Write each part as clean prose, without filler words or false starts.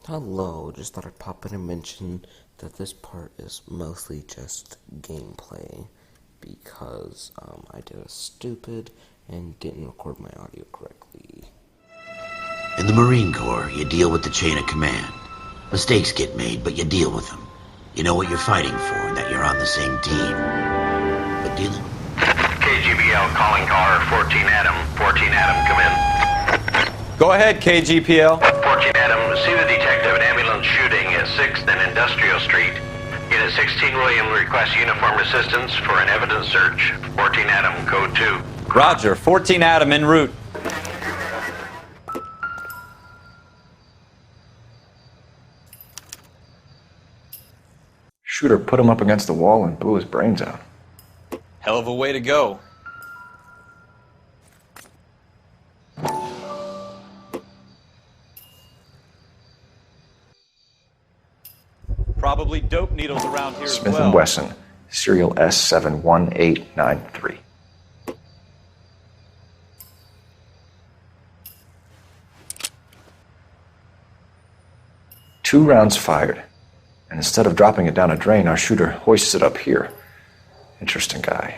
Hello, just thought I'd pop in and mention that this part is mostly just gameplay because I did a stupid and didn't record my audio correctly. In the Marine Corps, you deal with the chain of command. Mistakes get made, but you deal with them. You know what you're fighting for and that you're on the same team. But dealing... KGBL calling caller 14 Adam. 14 Adam, come in. Go ahead, KGPL. 14 Adam, see the detective at ambulance shooting at 6th and Industrial Street. Unit 16 William requests uniformed assistance for an evidence search. 14 Adam, code 2. Roger, 14 Adam en route. Shooter put him up against the wall and blew his brains out. Hell of a way to go. Probably dope needles around here Smith as well. & Wesson, serial S71893. Two rounds fired, and instead of dropping it down a drain, our shooter hoists it up here. Interesting guy.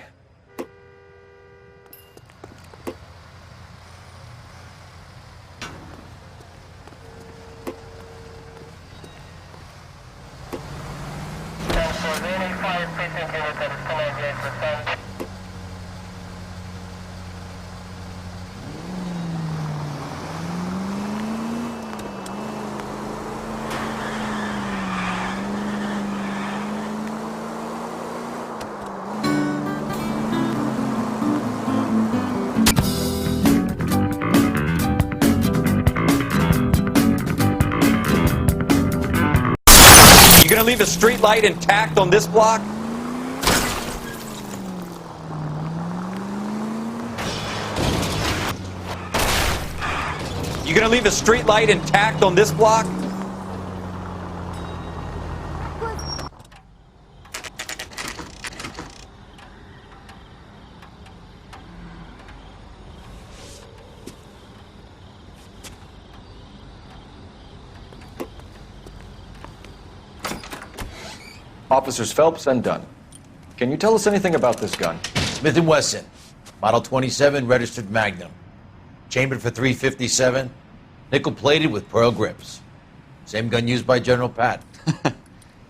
You gonna leave a street light intact on this block? You gonna leave a street light intact on this block? Officers Phelps and Dunn. Can you tell us anything about this gun? Smith & Wesson, Model 27, registered Magnum. Chambered for .357, nickel-plated with pearl grips. Same gun used by General Pat.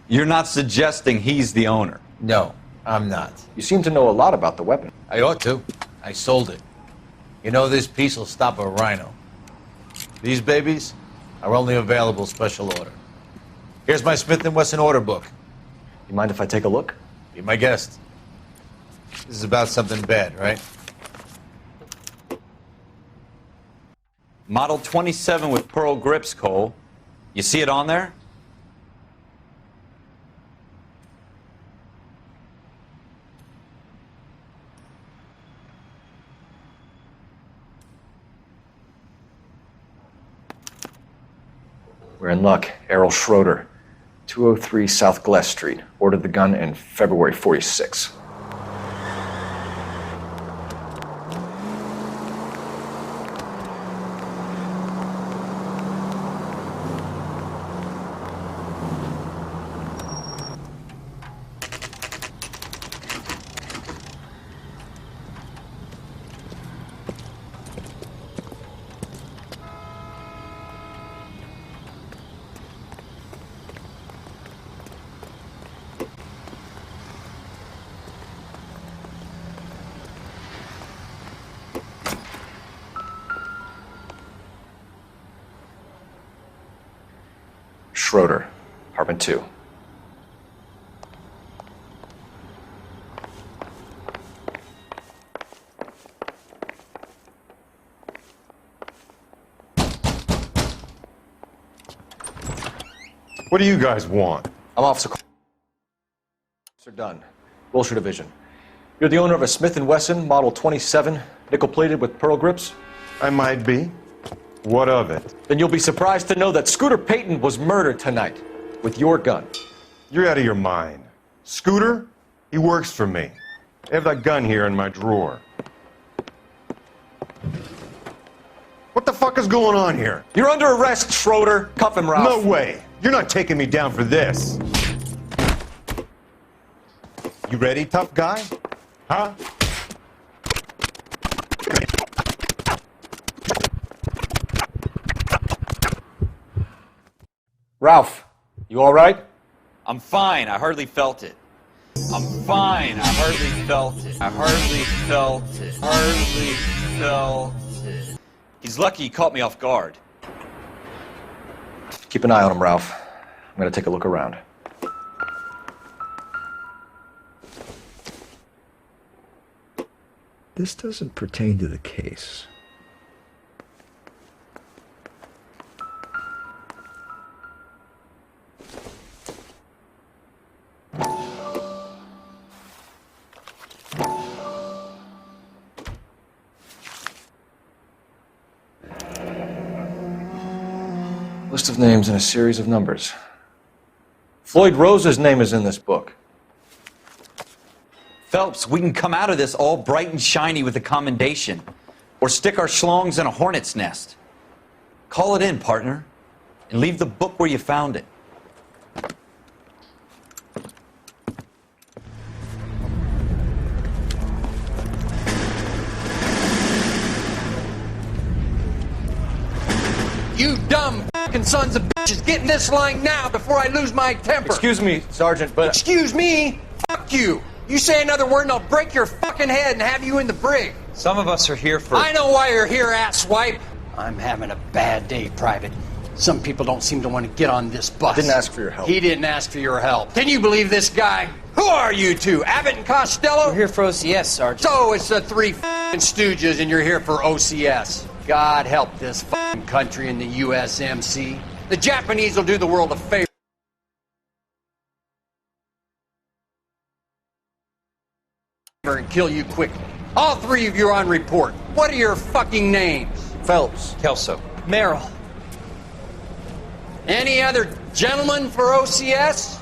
You're not suggesting he's the owner. No, I'm not. You seem to know a lot about the weapon. I ought to. I sold it. You know, this piece will stop a rhino. These babies are only available special order. Here's my Smith & Wesson order book. You mind if I take a look? Be my guest. This is about something bad, right? Model 27 with pearl grips, Cole. You see it on there? We're in luck. Errol Schroeder, 203 South Glass Street. Ordered the gun in February '46. Schroeder, apartment 2. What do you guys want? I'm Officer Dunn, Wilshire Division. You're the owner of a Smith & Wesson Model 27, nickel-plated with pearl grips? I might be. What of it? Then you'll be surprised to know that Scooter Payton was murdered tonight with your gun. You're out of your mind. Scooter? He works for me. I have that gun here in my drawer. What the fuck is going on here? You're under arrest, Schroeder. Cuff him, Ralph. No way. You're not taking me down for this. You ready, tough guy? Huh? Ralph, you all right? I'm fine. I hardly felt it. I'm fine. I hardly felt it. I hardly felt it. Hardly felt it. He's lucky he caught me off guard. Keep an eye on him, Ralph. I'm gonna take a look around. This doesn't pertain to the case. List of names and a series of numbers. Floyd Rose's name is in this book. Phelps, we can come out of this all bright and shiny with a commendation. Or stick our schlongs in a hornet's nest. Call it in, partner. And leave the book where you found it. You dumb fucking sons of bitches, get in this line now before I lose my temper. Excuse me, Sergeant, but... Excuse me? Fuck you. You say another word and I'll break your fucking head and have you in the brig. Some of us are here for... I know why you're here, asswipe. I'm having a bad day, Private. Some people don't seem to want to get on this bus. I didn't ask for your help. He didn't ask for your help. Can you believe this guy? Who are you two? Abbott and Costello? We're here for OCS, Sergeant. So it's the three fucking stooges and you're here for OCS. God help this fucking country and the USMC. The Japanese will do the world a favor and kill you quickly. All three of you are on report. What are your fucking names? Phelps. Kelso. Merrill. Any other gentlemen for OCS?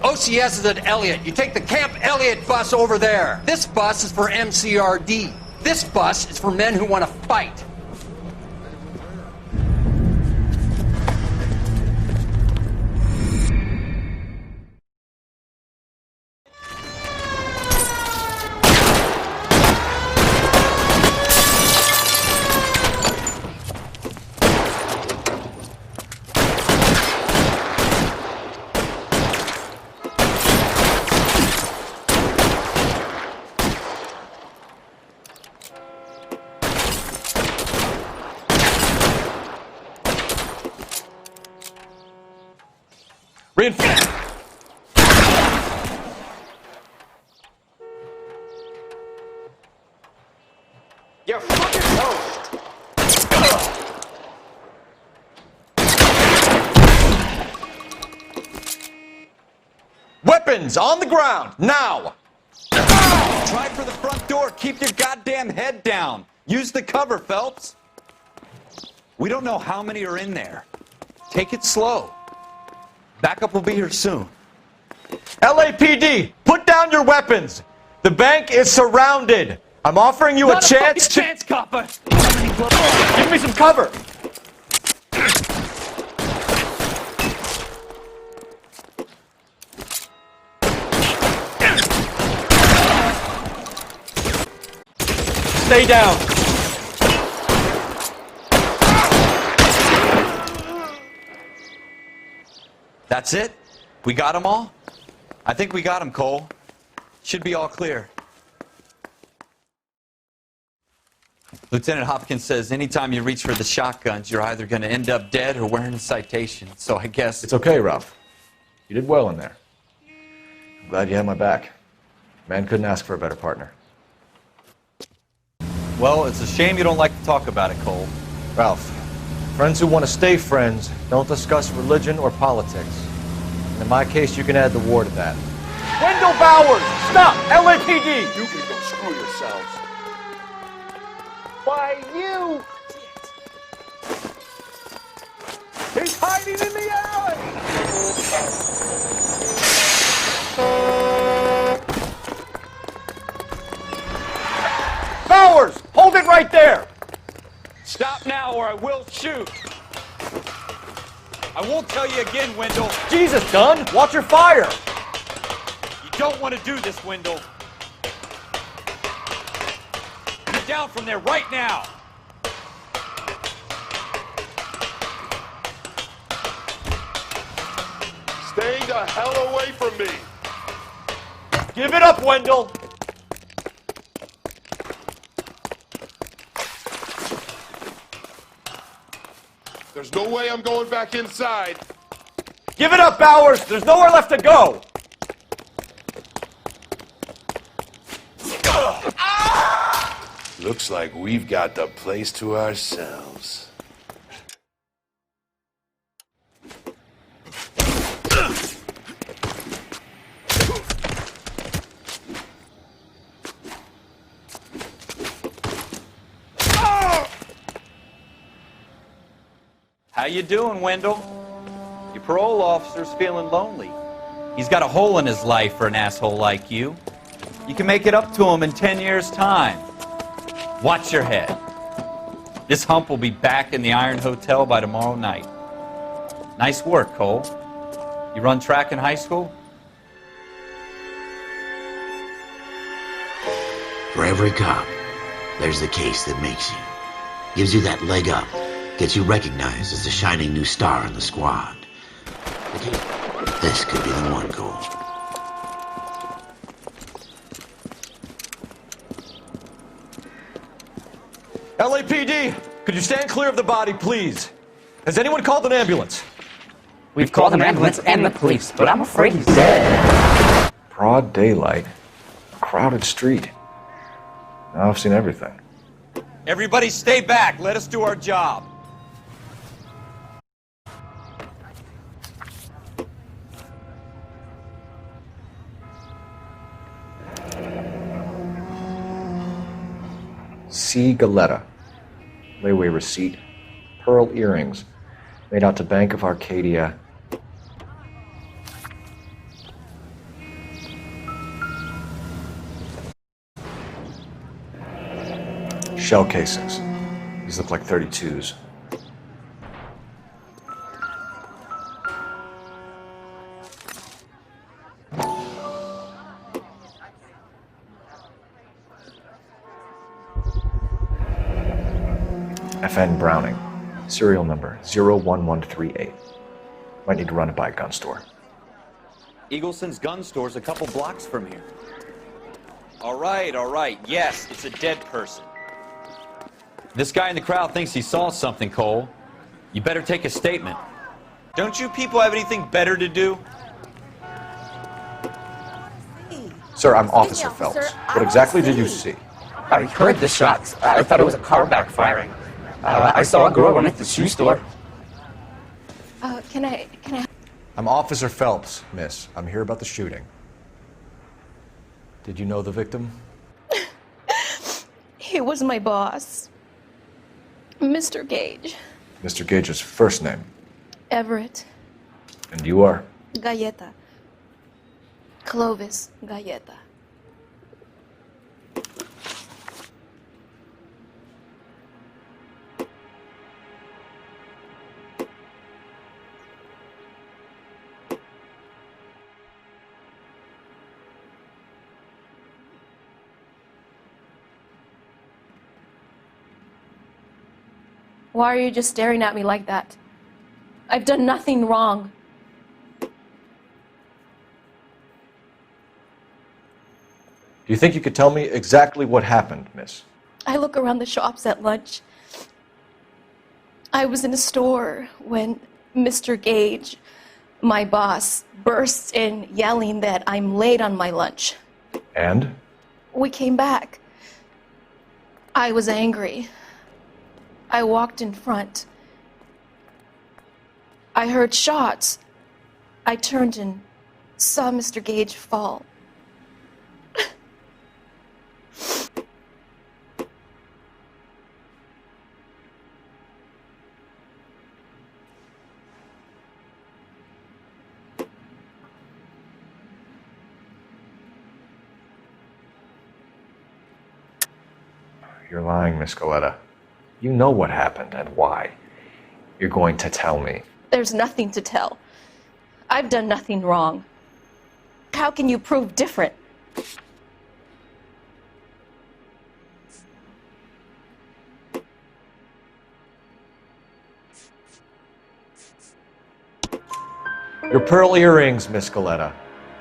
OCS is at Elliott. You take the Camp Elliott bus over there. This bus is for MCRD. This bus is for men who want to fight. Reinforce. You're fucking toast. Weapons on the ground, now! Try for the front door. Keep your goddamn head down. Use the cover, Phelps. We don't know how many are in there. Take it slow. Backup will be here soon. LAPD, put down your weapons! The bank is surrounded! I'm offering you a chance to... chance, copper! Give me some cover! Stay down! That's it? We got them all? I think we got them, Cole. Should be all clear. Lieutenant Hopkins says anytime you reach for the shotguns, you're either going to end up dead or wearing a citation. So I guess... It's okay, Ralph. You did well in there. I'm glad you had my back. Man couldn't ask for a better partner. Well, it's a shame you don't like to talk about it, Cole. Ralph, friends who want to stay friends don't discuss religion or politics. And in my case, you can add the war to that. Wendell Bowers! Stop! LAPD! You can go screw yourselves. Why, you! He's hiding in the alley! Bowers! Hold it right there! now or I will shoot. I won't tell you again, Wendell. Jesus, Dunn! Watch your fire! You don't want to do this, Wendell. Get down from there right now. Stay the hell away from me. Give it up, Wendell! There's no way I'm going back inside. Give it up, Bowers! There's nowhere left to go! Looks like we've got the place to ourselves. How you doing, Wendell? Your parole officer's feeling lonely. He's got a hole in his life for an asshole like you. You can make it up to him in 10 years' time. Watch your head. This hump will be back in the Iron Hotel by tomorrow night. Nice work, Cole. You run track in high school? For every cop, there's the case that makes you. Gives you that leg up. Gets you recognized as the shining new star in the squad. This could be the one, Cole. LAPD, could you stand clear of the body, please? Has anyone called an ambulance? We've called an ambulance and the police, but I'm afraid he's dead. Broad daylight. A crowded street. Now I've seen everything. Everybody stay back. Let us do our job. C. Galetta. Layaway receipt. Pearl earrings. Made out to Bank of Arcadia. Shell casings. These look like 32s. FN Browning. Serial number 01138. Might need to run it by a gun store. Eagleson's gun store's a couple blocks from here. All right. Yes, it's a dead person. This guy in the crowd thinks he saw something, Cole. You better take a statement. Don't you people have anything better to do? Sir, I'm Officer Phelps. What exactly did you see? I heard the shots. I thought it was a car backfiring. I saw a girl run at the shoe store. Can I... I'm Officer Phelps, miss. I'm here about the shooting. Did you know the victim? He was my boss. Mr. Gage. Mr. Gage's first name. Everett. And you are? Galleta. Clovis Galleta. Why are you just staring at me like that? I've done nothing wrong. Do you think you could tell me exactly what happened, miss? I look around the shops at lunch. I was in a store when Mr. Gage, my boss, bursts in yelling that I'm late on my lunch. And? We came back. I was angry. I walked in front. I heard shots. I turned and saw Mr. Gage fall. You're lying, Miss Galetta. You know what happened and why. You're going to tell me. There's nothing to tell. I've done nothing wrong. How can you prove different? Your pearl earrings, Miss Galetta.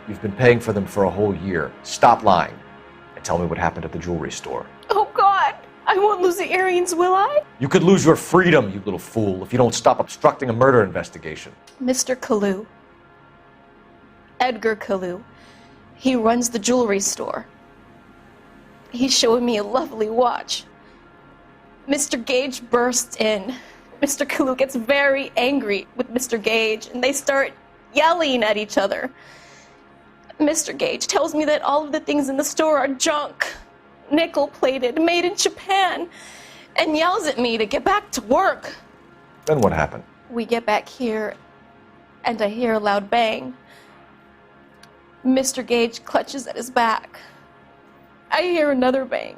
You've been paying for them for a whole year. Stop lying and tell me what happened at the jewelry store. Oh, God! I won't lose the earrings, will I? You could lose your freedom, you little fool, if you don't stop obstructing a murder investigation. Mr. Kalu. Edgar Kalu. He runs the jewelry store. He's showing me a lovely watch. Mr. Gage bursts in. Mr. Kalu gets very angry with Mr. Gage, and they start yelling at each other. Mr. Gage tells me that all of the things in the store are junk, nickel-plated, made in Japan, and yells at me to get back to work. Then what happened? We get back here, and I hear a loud bang. Mr. Gage clutches at his back. I hear another bang,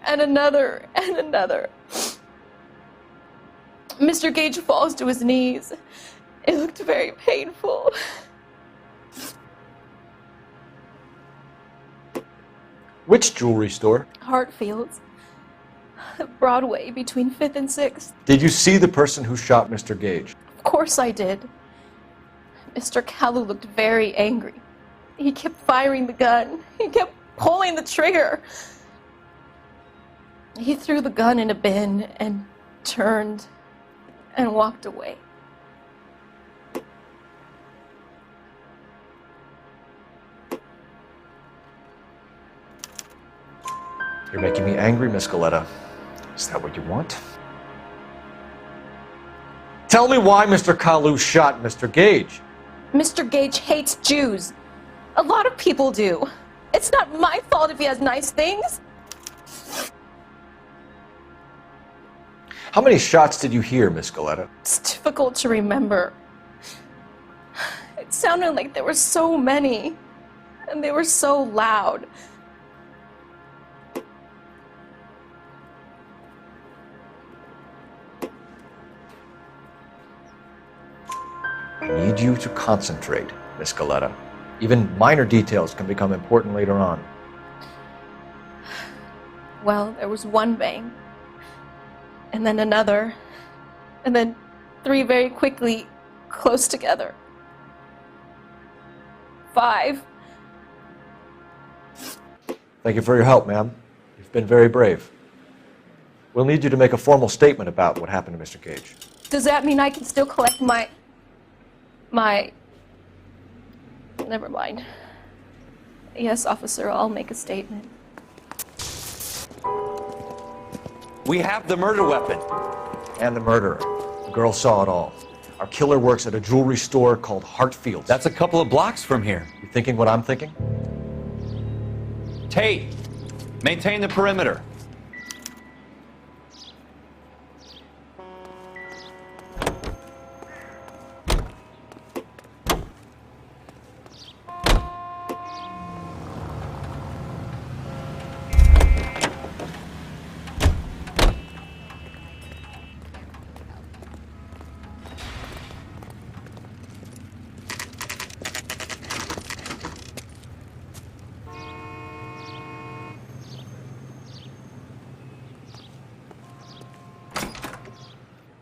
and another, and another. Mr. Gage falls to his knees. It looked very painful. Which jewelry store? Hartfield's. Broadway, between 5th and 6th. Did you see the person who shot Mr. Gage? Of course I did. Mr. Kalu looked very angry. He kept firing the gun. He kept pulling the trigger. He threw the gun in a bin and turned and walked away. You're making me angry, Miss Galetta. Is that what you want? Tell me why Mr. Kalu shot Mr. Gage. Mr. Gage hates Jews. A lot of people do. It's not my fault if he has nice things. How many shots did you hear, Miss Galetta? It's difficult to remember. It sounded like there were so many, and they were so loud. I need you to concentrate, Miss Galetta. Even minor details can become important later on. Well, there was one bang, and then another, and then 3 very quickly, close together. 5. Thank you for your help, ma'am. You've been very brave. We'll need you to make a formal statement about what happened to Mr. Gage. Does that mean I can still collect my... Never mind. Yes, officer, I'll make a statement. We have the murder weapon. And the murderer. The girl saw it all. Our killer works at a jewelry store called Hartfield's. That's a couple of blocks from here. You thinking what I'm thinking? Tate, maintain the perimeter.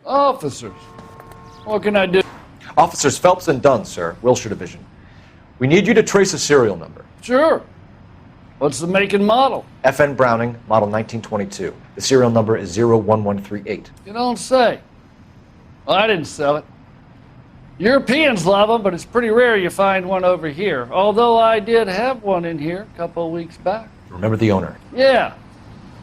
Officers, what can I do? Officers Phelps and Dunn, sir, Wilshire Division. We need you to trace a serial number. Sure. What's the make and model? FN Browning, model 1922. The serial number is 01138. You don't say. Well, I didn't sell it. Europeans love them, but it's pretty rare you find one over here. Although I did have one in here a couple of weeks back. Remember the owner? Yeah.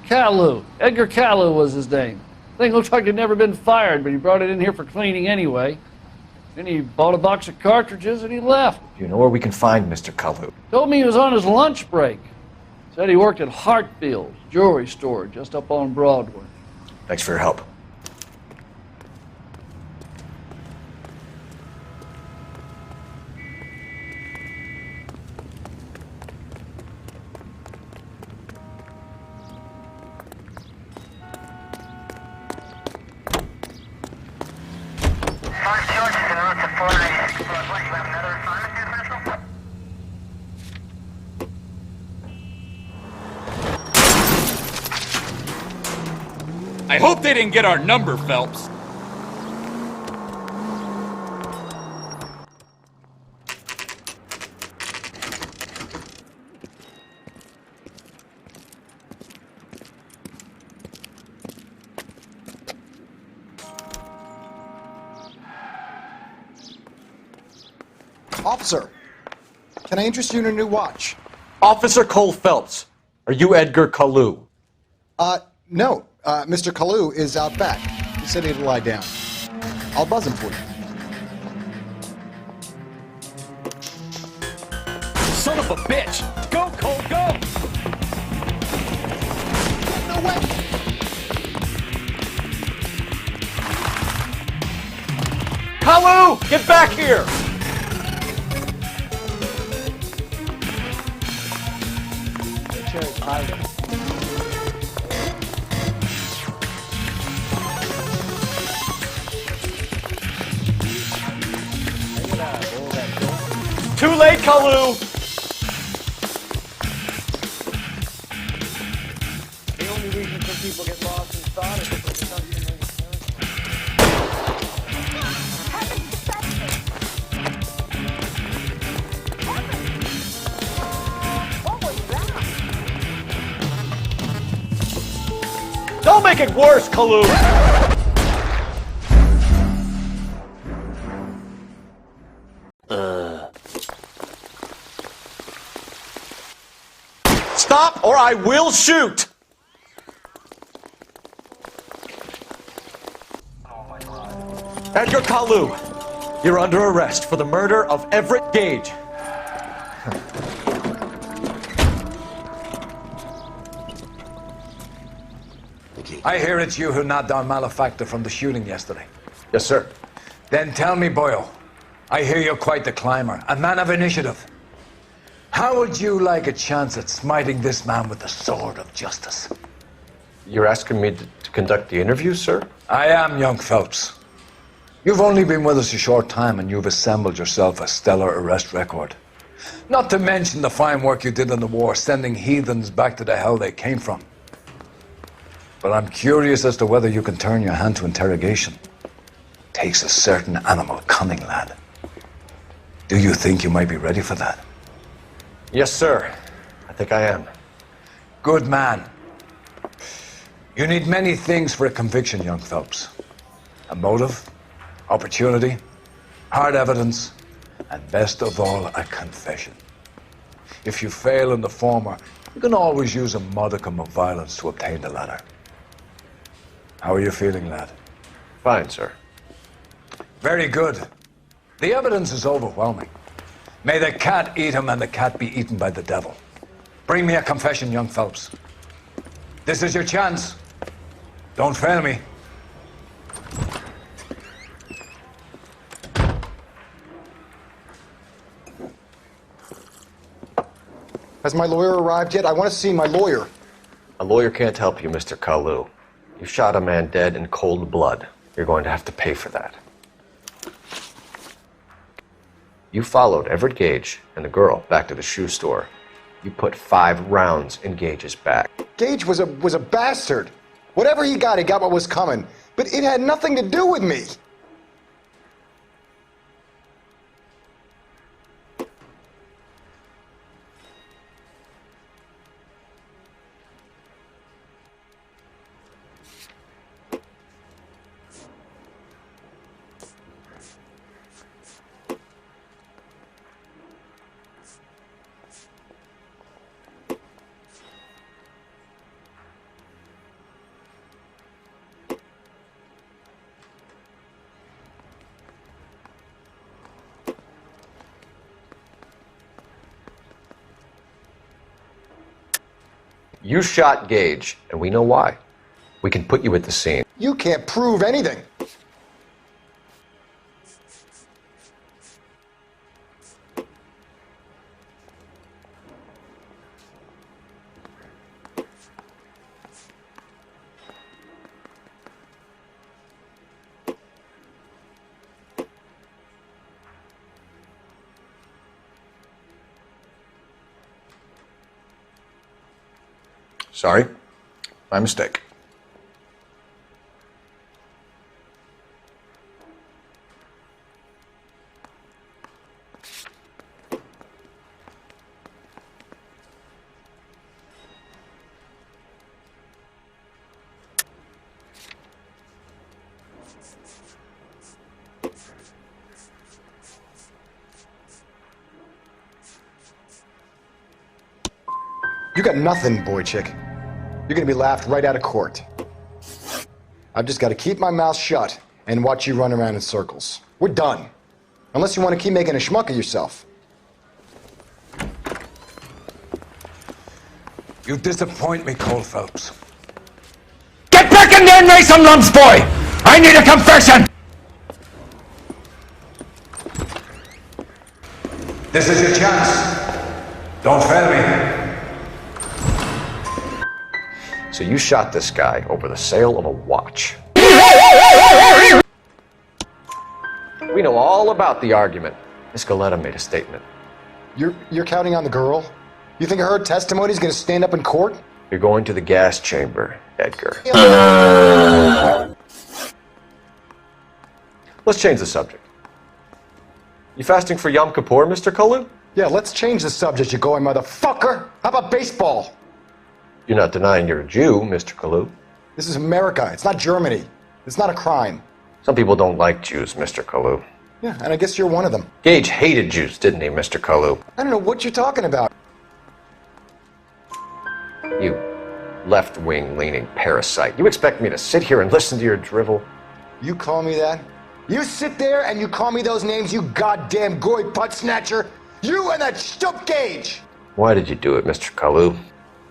Kalu. Edgar Kalu was his name. Thing looks like he'd never been fired, but he brought it in here for cleaning anyway. Then he bought a box of cartridges and he left. Do you know where we can find Mr. Kalu? Told me he was on his lunch break. Said he worked at Hartfield's jewelry store just up on Broadway. Thanks for your help. I hope they didn't get our number, Phelps. Officer, can I interest you in a new watch? Officer Cole Phelps, are you Edgar Kalu? No. Mr. Kalu is out back. He said he'd lie down. I'll buzz him for you. Son of a bitch! Go, Cole, go! No way! Kalu, get back here! Too late, Kalu! The only reason some people get lost in thought is because there's something Don't make it worse, Kalu! Stop or I will shoot! Edgar Kalu, you're under arrest for the murder of Everett Gage. I hear it's you who knocked down Malefactor from the shooting yesterday. Yes, sir. Then tell me, Boyle, I hear you're quite the climber, a man of initiative. How would you like a chance at smiting this man with the sword of justice? You're asking me to conduct the interview, sir? I am, young Phelps. You've only been with us a short time and you've assembled yourself a stellar arrest record. Not to mention the fine work you did in the war, sending heathens back to the hell they came from. But I'm curious as to whether you can turn your hand to interrogation. Takes a certain animal cunning, lad. Do you think you might be ready for that? Yes, sir. I think I am. Good man. You need many things for a conviction, young Phelps. A motive, opportunity, hard evidence, and best of all, a confession. If you fail in the former, you can always use a modicum of violence to obtain the latter. How are you feeling, lad? Fine, sir. Very good. The evidence is overwhelming. May the cat eat him and the cat be eaten by the devil. Bring me a confession, young Phelps. This is your chance. Don't fail me. Has my lawyer arrived yet? I want to see my lawyer. A lawyer can't help you, Mr. Kalu. You shot a man dead in cold blood. You're going to have to pay for that. You followed Everett Gage and the girl back to the shoe store. You put 5 rounds in Gage's back. Gage was a bastard. Whatever he got what was coming. But it had nothing to do with me. You shot Gage, and we know why. We can put you at the scene. You can't prove anything. Sorry. My mistake. You got nothing, boy chick. You're gonna be laughed right out of court. I've just got to keep my mouth shut and watch you run around in circles. We're done. Unless you want to keep making a schmuck of yourself. You disappoint me, Cole Phelps. Get back in there and raise some lumps, boy! I need a confession! This is your chance. Don't fail me. So you shot this guy over the sale of a watch. We know all about the argument. Miss Galetta made a statement. You're counting on the girl? You think her testimony is going to stand up in court? You're going to the gas chamber, Edgar. Let's change the subject. You fasting for Yom Kippur, Mr. Kalu? Yeah, let's change the subject, you going motherfucker. How about baseball? You're not denying you're a Jew, Mr. Kalu. This is America. It's not Germany. It's not a crime. Some people don't like Jews, Mr. Kalu. Yeah, and I guess you're one of them. Gage hated Jews, didn't he, Mr. Kalu? I don't know what you're talking about. You left-wing leaning parasite. You expect me to sit here and listen to your drivel? You call me that? You sit there and you call me those names, you goddamn goy putt snatcher? You and that stup Gage! Why did you do it, Mr. Kalu?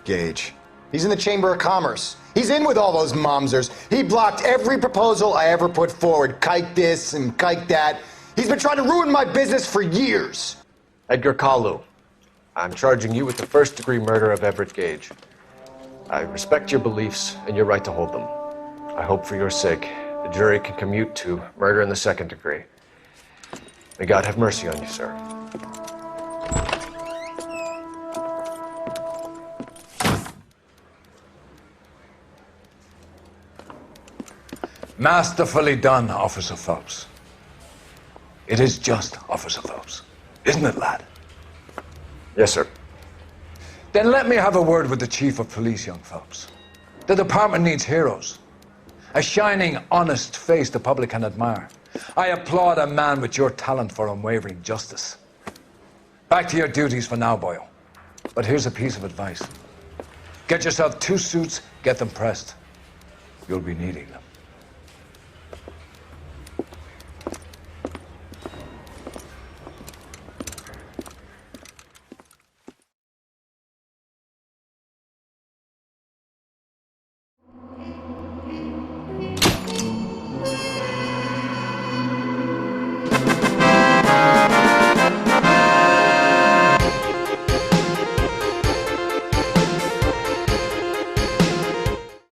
Gage. He's in the Chamber of Commerce. He's in with all those momsers. He blocked every proposal I ever put forward. Kike this and kike that. He's been trying to ruin my business for years. Edgar Kalu, I'm charging you with the first-degree murder of Everett Gage. I respect your beliefs and your right to hold them. I hope for your sake the jury can commute to murder in the second degree. May God have mercy on you, sir. Masterfully done, Officer Phelps. It is just, Officer Phelps. Isn't it, lad? Yes, sir. Then let me have a word with the Chief of Police, young Phelps. The department needs heroes. A shining, honest face the public can admire. I applaud a man with your talent for unwavering justice. Back to your duties for now, boyo. But here's a piece of advice. Get yourself 2 suits, get them pressed. You'll be needing them.